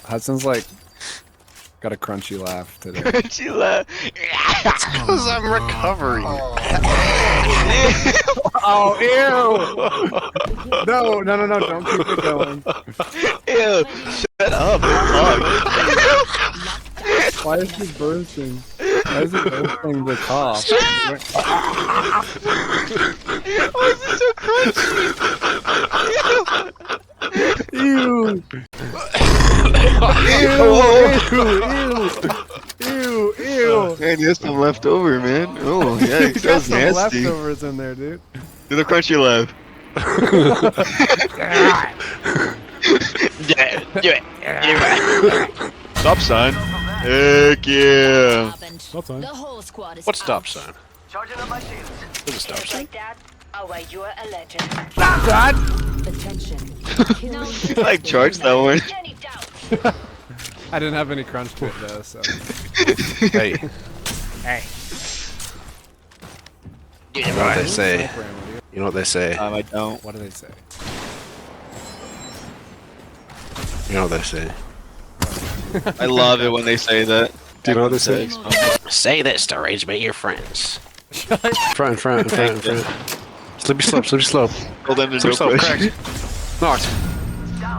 Hudson's like got a crunchy laugh today. Crunchy laugh. It's because I'm recovering. Oh, ew! No, don't keep it going. Ew, shut up. Fuck. Why is he bursting? Why is he bursting the cough? Why is it so crunchy? Ew! Ew! Man, you have some left over, man. Oh, yeah, You that got was some nasty. leftovers in there, dude. Do the crunchy laugh. Stop sign. Heck yeah. Stop sign. The whole squad is What's stop out. sign? Charging up my shields. What's a stop sign? Like that, away, you are a legend. Attention. Now Like, charge that one. Any doubt? I didn't have any crunch to it though, so. Hey, Hey. you know what they say. What You know what they say. I don't. do they say? You know what they say. I love it when they say that. Do you know what they say? Say? Say this to rage bait your friends. Front. Slippy slope. Hold them to Slippy no slope, push. cracked. Knocked.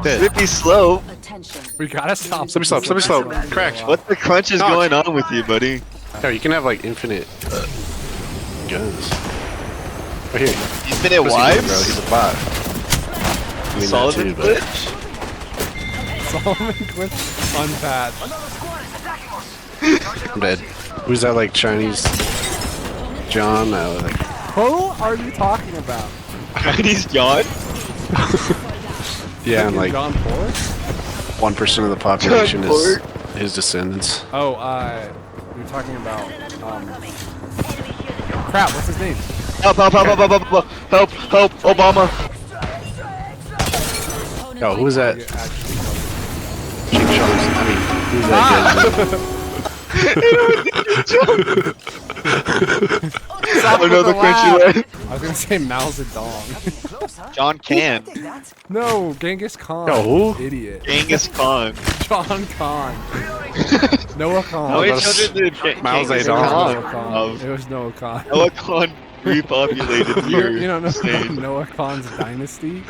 Dead. Slippy slow. Attention. We gotta stop. Slippy slope, cracked. What the crunch is Knocked. going on with you, buddy? Yo, you can have like infinite guns. Right here. Infinite Bro, wives? he's a bot. I mean, that Solomon too, but- glitch? Solomon Glitch unpatched. I'm dead. Who's that like Chinese John? Like, Who are you talking about? Chinese John? yeah, and like John Ford? 1% of the population John is Ford. his descendants. Oh, you're talking about, crap, what's his name? Help, Obama. Yo, who was that? You actually King Charles. I mean, who's that? Stop with Another the crunchy laugh. laugh. I was gonna say Mao Zedong. John Can. No, Genghis Khan. Yo, who? Idiot. Genghis Khan. John Khan. Noah Khan. How many that's children did Mao Genghis Zedong. Khan Noah Khan. of? It was Noah Khan. Noah Khan repopulated your You don't know state. Noah Khan's dynasty?